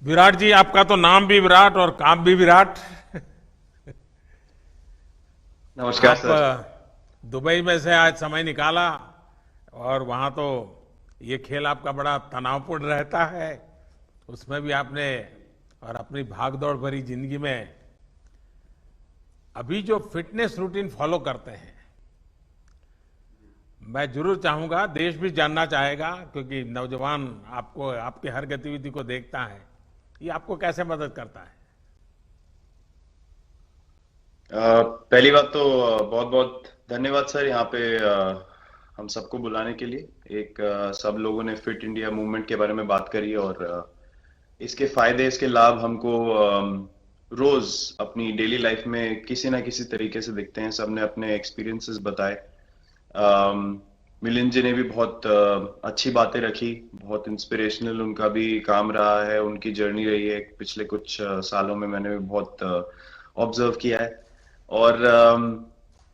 विराट जी, आपका तो नाम भी विराट और काम भी विराट। नमस्कार आप सर। दुबई में से आज समय निकाला और वहाँ तो ये खेल आपका बड़ा तनावपूर्ण रहता है। उसमें भी आपने और अपनी भागदौड़ भरी जिंदगी में अभी जो फिटनेस रूटीन फॉलो करते हैं, मैं जरूर चाहूंगा, देश भी जानना चाहेगा, क्योंकि नौजवान आपको आपकी हर गतिविधि को देखता है, ये आपको कैसे मदद करता है। पहली बात तो बहुत बहुत धन्यवाद सर यहाँ पे हम सबको बुलाने के लिए। एक सब लोगों ने फिट इंडिया मूवमेंट के बारे में बात करी और इसके फायदे इसके लाभ हमको रोज अपनी डेली लाइफ में किसी ना किसी तरीके से दिखते हैं। सबने अपने एक्सपीरियंसेस बताए। मिलिंद जी ने भी बहुत अच्छी बातें रखी। बहुत इंस्पिरेशनल उनका भी काम रहा है, उनकी जर्नी रही है पिछले कुछ सालों में। मैंने भी बहुत ऑब्जर्व किया है। और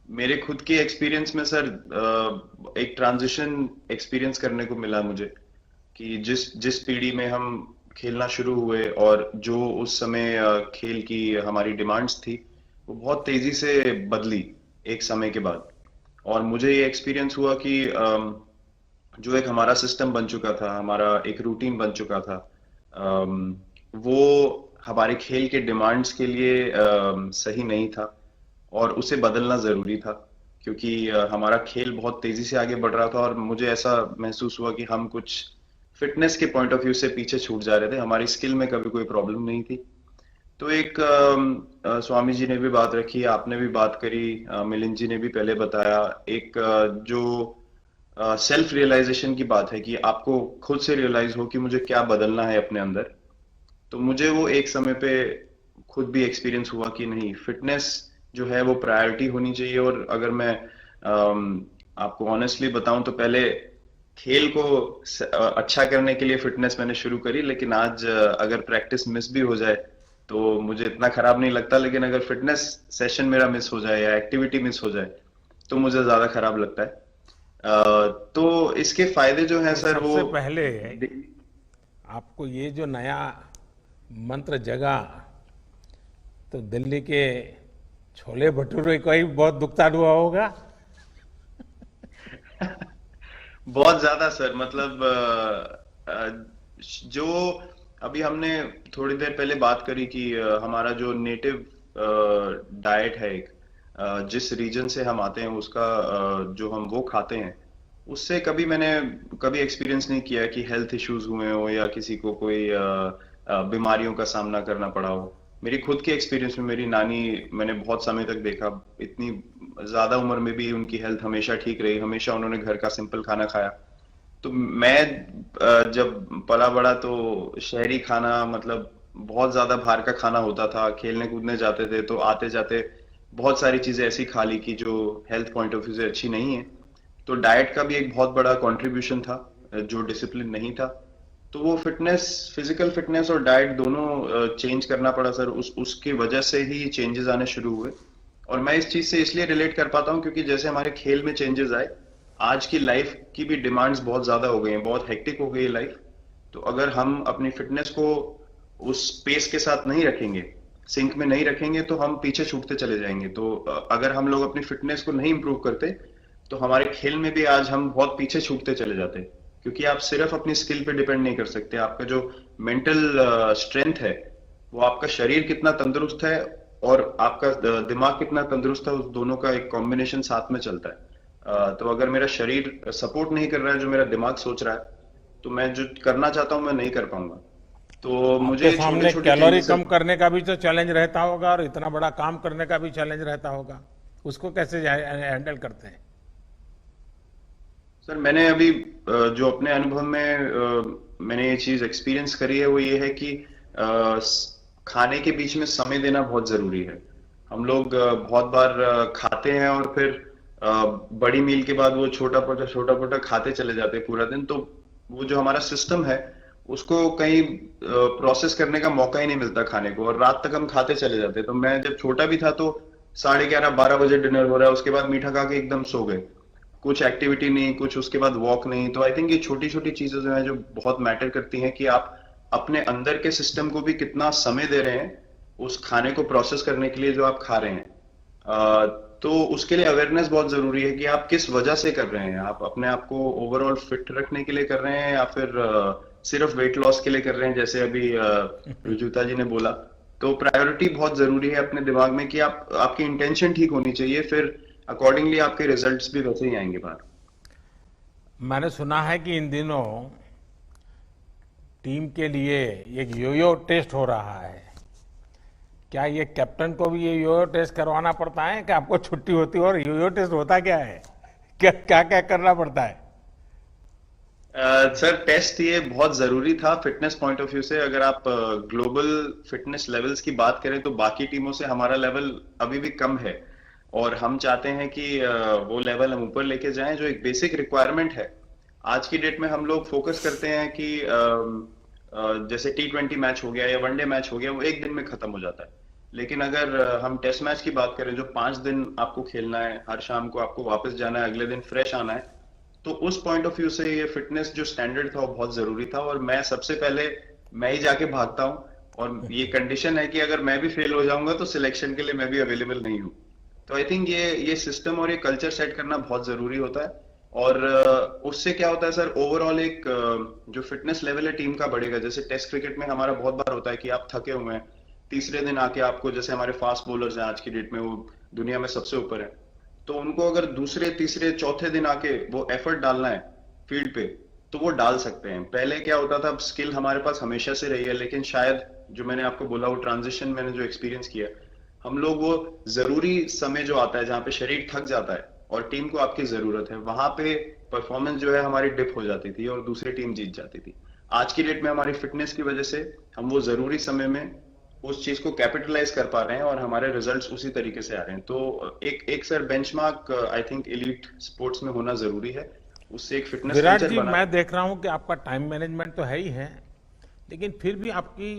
मेरे खुद के एक्सपीरियंस में सर एक ट्रांजिशन एक्सपीरियंस करने को मिला मुझे कि जिस जिस पीढ़ी में हम खेलना शुरू हुए और जो उस समय खेल की हमारी डिमांड्स थी, वो बहुत तेजी से बदली एक समय के बाद। और मुझे ये एक्सपीरियंस हुआ कि जो एक हमारा सिस्टम बन चुका था, हमारा एक रूटीन बन चुका था, वो हमारे खेल के डिमांड्स के लिए सही नहीं था और उसे बदलना जरूरी था। क्योंकि हमारा खेल बहुत तेजी से आगे बढ़ रहा था और मुझे ऐसा महसूस हुआ कि हम कुछ फिटनेस के पॉइंट ऑफ व्यू से पीछे छूट जा रहे थे। हमारी स्किल में कभी कोई प्रॉब्लम नहीं थी। तो एक स्वामी जी ने भी बात रखी, आपने भी बात करी, मिलिंद जी ने भी पहले बताया। एक जो सेल्फ रियलाइजेशन की बात है कि आपको खुद से रियलाइज हो कि मुझे क्या बदलना है अपने अंदर। तो मुझे वो एक समय पे खुद भी एक्सपीरियंस हुआ कि नहीं, फिटनेस जो है वो प्रायोरिटी होनी चाहिए। और अगर मैं आपको ऑनेस्टली बताऊं तो पहले खेल को अच्छा करने के लिए फिटनेस मैंने शुरू करी, लेकिन आज अगर प्रैक्टिस मिस भी हो जाए तो मुझे इतना खराब नहीं लगता। लेकिन अगर फिटनेस सेशन मेरा मिस हो जाए या एक्टिविटी मिस हो जाए तो मुझे ज्यादा खराब लगता है। तो इसके फायदे जो हैं तो सर वो सबसे पहले आपको ये जो नया मंत्र जगा, तो दिल्ली के छोले भटूरे का ही बहुत नुकसान हुआ होगा। बहुत ज्यादा सर। मतलब जो अभी हमने थोड़ी देर पहले बात करी कि हमारा जो नेटिव डाइट है, एक जिस रीजन से हम आते हैं उसका जो हम वो खाते हैं, उससे कभी मैंने कभी एक्सपीरियंस नहीं किया कि हेल्थ इश्यूज हुए हो या किसी को कोई बीमारियों का सामना करना पड़ा हो। मेरी खुद के एक्सपीरियंस में मेरी नानी, मैंने बहुत समय तक देखा, इतनी ज्यादा उम्र में भी उनकी हेल्थ हमेशा ठीक रही। हमेशा उन्होंने घर का सिंपल खाना खाया। तो मैं जब पला बड़ा तो शहरी खाना, मतलब बहुत ज्यादा बाहर का खाना होता था। खेलने कूदने जाते थे तो आते जाते बहुत सारी चीजें ऐसी खा ली कि जो हेल्थ पॉइंट ऑफ व्यू से अच्छी नहीं है। तो डाइट का भी एक बहुत बड़ा कंट्रीब्यूशन था, जो डिसिप्लिन नहीं था। तो वो फिटनेस, फिजिकल फिटनेस और डाइट दोनों चेंज करना पड़ा सर। उस उसकी वजह से ही चेंजेस आने शुरू हुए। और मैं इस चीज से इसलिए रिलेट कर पाता हूँ क्योंकि जैसे हमारे खेल में चेंजेस आए, आज की लाइफ की भी डिमांड्स बहुत ज्यादा हो गई हैं, बहुत हेक्टिक हो गई है लाइफ। तो अगर हम अपनी फिटनेस को उस पेस के साथ नहीं रखेंगे, सिंक में नहीं रखेंगे, तो हम पीछे छूटते चले जाएंगे। तो अगर हम लोग अपनी फिटनेस को नहीं इंप्रूव करते तो हमारे खेल में भी आज हम बहुत पीछे छूटते चले जाते हैं। क्योंकि आप सिर्फ अपनी स्किल पे डिपेंड नहीं कर सकते। आपका जो मेंटल स्ट्रेंथ है, वो आपका शरीर कितना तंदुरुस्त है और आपका दिमाग कितना तंदुरुस्त है, उस दोनों का एक कॉम्बिनेशन साथ में चलता है। तो अगर मेरा शरीर सपोर्ट नहीं कर रहा है जो मेरा दिमाग सोच रहा है, तो मैं जो करना चाहता हूँ मैं नहीं कर पाऊंगा। तो मुझे आपके ये छोटे सामने छोटे कैलोरी चेंजेस। कम करने का भी तो चैलेंज रहता होगा और इतना बड़ा काम करने का भी चैलेंज रहता होगा। उसको कैसे हैंडल करते हैं। सर मैंने अभी जो अपने अनुभव में मैंने ये चीज एक्सपीरियंस करी है वो ये है कि खाने के बीच में समय देना बहुत जरूरी है। हम लोग बहुत बार खाते हैं और फिर बड़ी मील के बाद वो छोटा छोटा खाते चले जाते हैं पूरा दिन। तो वो जो हमारा सिस्टम है, उसको कहीं प्रोसेस करने का मौका ही नहीं मिलता खाने को, और रात तक हम खाते चले जाते हैं। तो मैं जब छोटा भी था तो 11:30 12 बजे डिनर हो रहा है, उसके बाद मीठा खा के एकदम सो गए। कुछ एक्टिविटी नहीं, कुछ उसके बाद वॉक नहीं। तो आई थिंक ये छोटी छोटी चीजें जो है जो बहुत मैटर करती हैं कि आप अपने अंदर के सिस्टम को भी कितना समय दे रहे हैं उस खाने को प्रोसेस करने के लिए जो आप खा रहे हैं। तो उसके लिए अवेयरनेस बहुत जरूरी है कि आप किस वजह से कर रहे हैं। आप अपने आप को ओवरऑल फिट रखने के लिए कर रहे हैं या फिर सिर्फ वेट लॉस के लिए कर रहे हैं, जैसे अभी रुजुता जी ने बोला। तो प्रायोरिटी बहुत जरूरी है अपने दिमाग में कि आपकी इंटेंशन ठीक होनी चाहिए, फिर अकॉर्डिंगली आपके रिजल्ट्स भी वैसे ही आएंगे बाहर। मैंने सुना है कि इन दिनों टीम के लिए एक योयो टेस्ट हो रहा है। क्या ये कैप्टन को भी ये योयो टेस्ट करवाना पड़ता है कि आपको छुट्टी होती है? और योयो टेस्ट होता क्या है? क्या क्या क्या करना पड़ता है? सर, टेस्ट ये बहुत जरूरी था फिटनेस पॉइंट ऑफ व्यू से। अगर आप ग्लोबल फिटनेस लेवल्स की बात करें तो बाकी टीमों से हमारा लेवल अभी भी कम है, और हम चाहते हैं कि वो लेवल हम ऊपर लेके जाएं। जो एक बेसिक रिक्वायरमेंट है आज की डेट में, हम लोग फोकस करते हैं कि जैसे T20 मैच हो गया या वनडे मैच हो गया, वो एक दिन में खत्म हो जाता है। लेकिन अगर हम टेस्ट मैच की बात करें जो 5 दिन आपको खेलना है, हर शाम को आपको वापस जाना है, अगले दिन फ्रेश आना है, तो उस पॉइंट ऑफ व्यू से ये फिटनेस जो स्टैंडर्ड था वो बहुत जरूरी था। और मैं सबसे पहले मैं ही जाके भागता हूँ, और ये कंडीशन है कि अगर मैं भी फेल हो जाऊंगा तो सिलेक्शन के लिए मैं भी अवेलेबल नहीं हूँ। तो आई थिंक ये सिस्टम और ये कल्चर सेट करना बहुत जरूरी होता है। और उससे क्या होता है सर, ओवरऑल एक जो फिटनेस लेवल है टीम का बढ़ेगा। जैसे टेस्ट क्रिकेट में हमारा बहुत बार होता है कि आप थके हुए हैं, तीसरे दिन आके आपको, जैसे हमारे फास्ट बॉलर्स हैं आज की डेट में, वो दुनिया में सबसे ऊपर है, तो उनको अगर दूसरे तीसरे चौथे दिन आके वो एफर्ट डालना है फील्ड पे, तो वो डाल सकते हैं। पहले क्या होता था, स्किल हमारे पास हमेशा से रही है, लेकिन शायद जो मैंने आपको बोला, वो ट्रांजिशन मैंने जो एक्सपीरियंस किया, हम लोग वो जरूरी समय जो आता है जहाँ पे शरीर थक जाता है और टीम को आपकी जरूरत है, वहां पे परफॉर्मेंस जो है हमारी डिप हो जाती थी और दूसरी टीम जीत जाती थी। आज की डेट में हमारी फिटनेस की वजह से हम वो जरूरी समय में उस चीज को कैपिटलाइज कर पा रहे हैं और हमारे रिजल्ट्स उसी तरीके से आ रहे हैं। तो एक एक sir benchmark I think elite sports में होना जरूरी है, उससे एक फिटनेस विराट कल्चर जी, बना। मैं देख रहा हूं कि आपका टाइम मैनेजमेंट तो है ही है, लेकिन फिर भी आपकी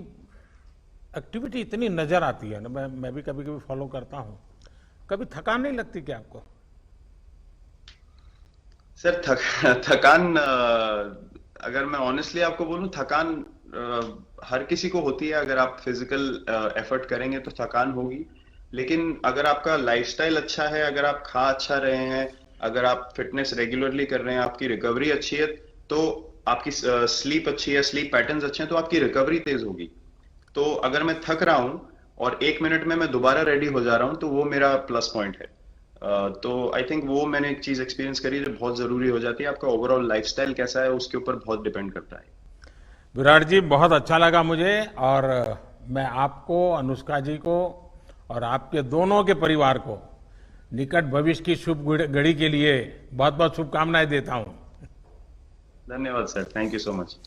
एक्टिविटी इतनी नजर आती है ना, मैं भी कभी कभी फॉलो करता हूं। कभी थकान नहीं लगती क्या आपको? सर, थकान, अगर मैं ऑनेस्टली आपको बोलूं, थकान हर किसी को होती है। अगर आप फिजिकल एफर्ट करेंगे तो थकान होगी, लेकिन अगर आपका लाइफस्टाइल अच्छा है, अगर आप खा अच्छा रहे हैं, अगर आप फिटनेस रेगुलरली कर रहे हैं, आपकी रिकवरी अच्छी है, तो आपकी स्लीप अच्छी है, स्लीप पैटर्न्स अच्छे हैं, तो आपकी रिकवरी तेज होगी। तो अगर मैं थक रहा हूं और 1 मिनट में मैं दोबारा रेडी हो जा रहा हूं, तो वो मेरा प्लस पॉइंट है। तो आई थिंक वो मैंने एक चीज एक्सपीरियंस करी जो बहुत जरूरी हो जाती है। आपका ओवरऑल लाइफस्टाइल कैसा है उसके ऊपर बहुत डिपेंड करता है। विराट जी, बहुत अच्छा लगा मुझे। और मैं आपको, अनुष्का जी को और आपके दोनों के परिवार को निकट भविष्य की शुभ घड़ी के लिए बहुत बहुत शुभकामनाएं देता हूं। धन्यवाद sir, thank you so much.